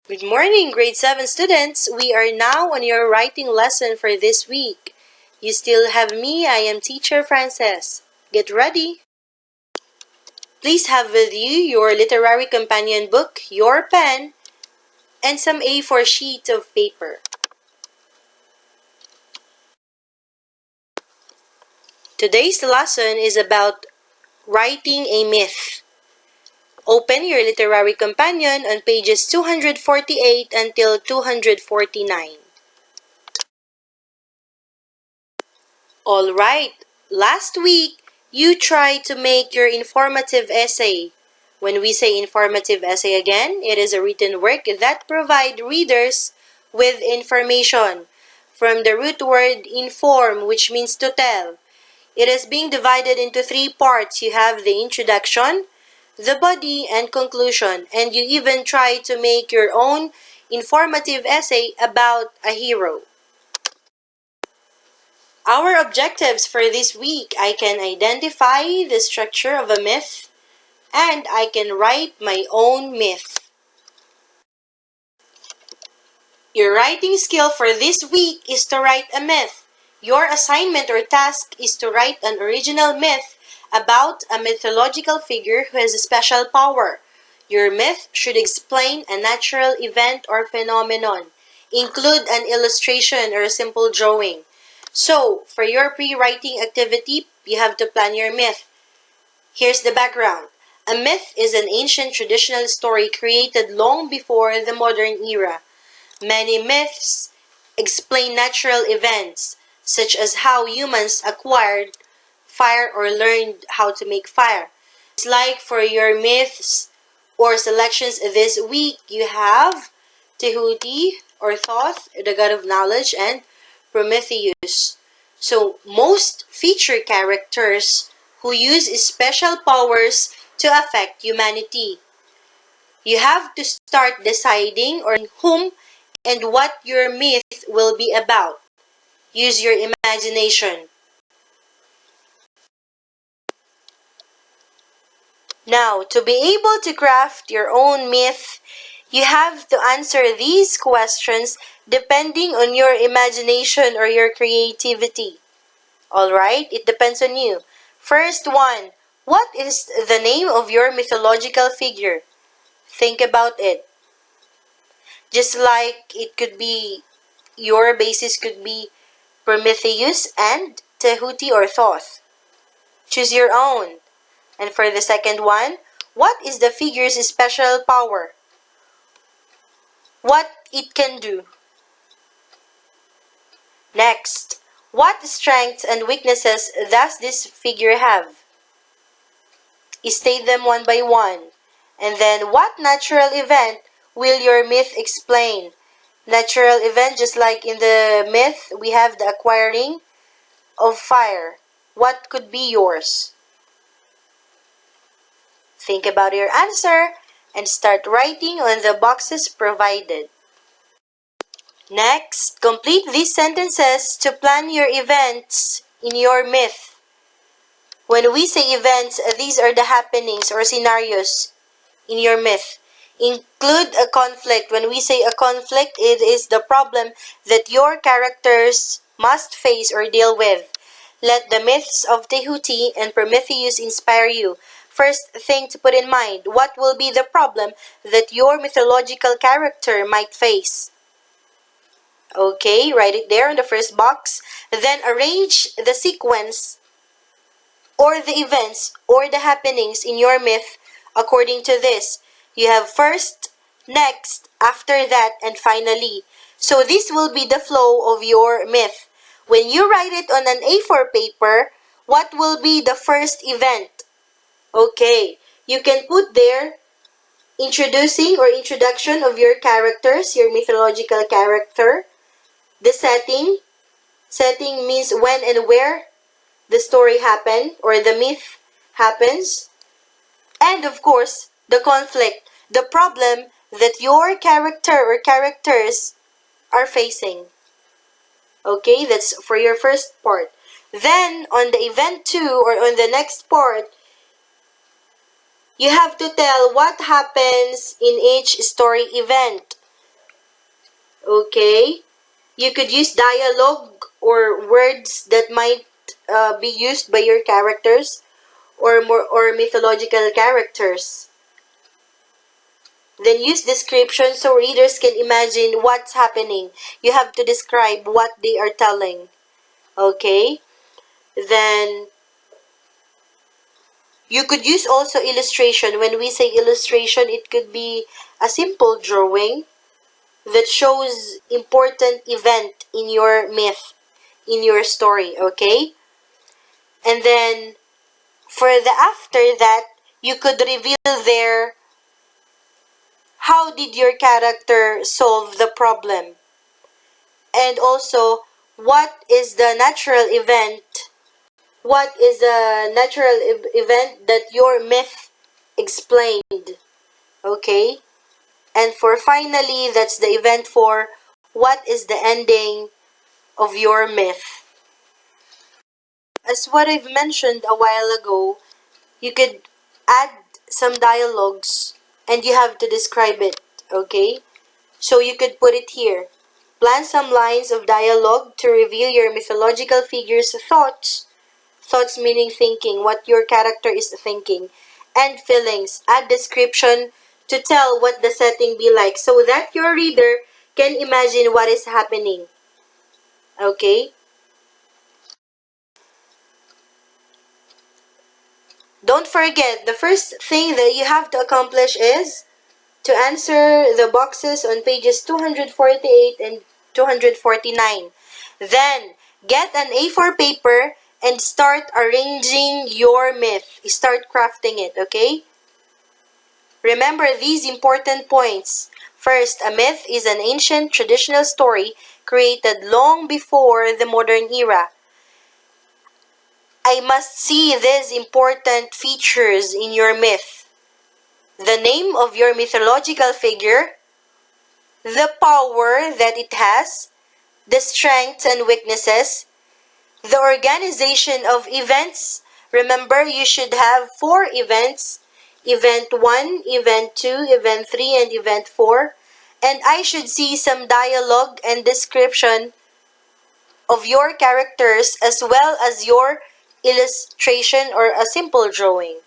Good morning, grade 7 students. We are now on your writing lesson for this week. You still have me, I am Teacher Frances. Get ready. Please have with you your literary companion book, your pen, and some A4 sheets of paper. Today's lesson is about writing a myth. Open your literary companion on pages 248 until 249. Alright, last week, you tried to make your informative essay. When we say informative essay again, it is a written work that provides readers with information from the root word inform, which means to tell. It is being divided into three parts. You have the introduction, the body, and conclusion. And you even try to make your own informative essay about a hero. Our objectives for this week: I can identify the structure of a myth, and I can write my own myth. Your writing skill for this week is to write a myth. Your assignment or task is to write an original myth about a mythological figure who has a special power. Your myth should explain a natural event or phenomenon. Include an illustration or a simple drawing. So, for your pre-writing activity, you have to plan your myth. Here's the background. A myth is an ancient traditional story created long before the modern era. Many myths explain natural events, such as how humans acquired fire or learned how to make fire. It's like for your myths or selections this week, you have Tehuti or Thoth, the god of knowledge, and Prometheus. So, most feature characters who use special powers to affect humanity. You have to start deciding on whom and what your myth will be about. Use your imagination. Now, to be able to craft your own myth, you have to answer these questions depending on your imagination or your creativity. Alright, it depends on you. First one, what is the name of your mythological figure? Think about it. Just like it could be, your basis could be Prometheus and Tehuti or Thoth. Choose your own. And for the second one, what is the figure's special power? What it can do? Next, what strengths and weaknesses does this figure have? State them one by one. And then, what natural event will your myth explain? Natural event, just like in the myth, we have the acquiring of fire. What could be yours? Think about your answer and start writing on the boxes provided. Next, complete these sentences to plan your events in your myth. When we say events, these are the happenings or scenarios in your myth. Include a conflict. When we say a conflict, it is the problem that your characters must face or deal with. Let the myths of Tehuti and Prometheus inspire you. First thing to put in mind, what will be the problem that your mythological character might face? Okay, write it there in the first box. Then arrange the sequence or the events or the happenings in your myth according to this. You have first, next, after that, and finally. So this will be the flow of your myth. When you write it on an A4 paper, what will be the first event? Okay, you can put there introducing or introduction of your characters, your mythological character. The setting. Setting means when and where the story happened or the myth happens. And of course, the conflict, the problem that your character or characters are facing. Okay, that's for your first part. Then, on the event 2 or on the next part, you have to tell what happens in each story event. Okay? You could use dialogue or words that might be used by your characters or mythological characters. Then use description so readers can imagine what's happening. You have to describe what they are telling. Okay? Then you could use also illustration. When we say illustration, it could be a simple drawing that shows important event in your myth, in your story, okay? And then for the after that, you could reveal there how did your character solve the problem, and also what is the natural event, what is the natural event that your myth explained, okay? And for finally, that's the event for what is the ending of your myth. As what I've mentioned a while ago, you could add some dialogues and you have to describe it, okay? So you could put it here. Plan some lines of dialogue to reveal your mythological figure's thoughts. Thoughts meaning thinking, what your character is thinking. And feelings. Add description to tell what the setting be like so that your reader can imagine what is happening. Okay? Don't forget, the first thing that you have to accomplish is to answer the boxes on pages 248 and 249. Then, get an A4 paper and start arranging your myth. Start crafting it, okay? Remember these important points. First, a myth is an ancient traditional story created long before the modern era. I must see these important features in your myth. The name of your mythological figure, the power that it has, the strengths and weaknesses, the organization of events. Remember, you should have 4 events. Event 1, Event 2, Event 3, and Event 4. And I should see some dialogue and description of your characters as well as your illustration or a simple drawing.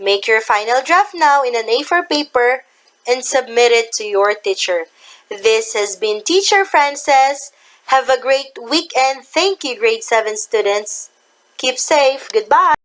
Make your final draft now in an A4 paper and submit it to your teacher. This has been Teacher Frances. Have a great weekend. Thank you, grade 7 students. Keep safe. Goodbye.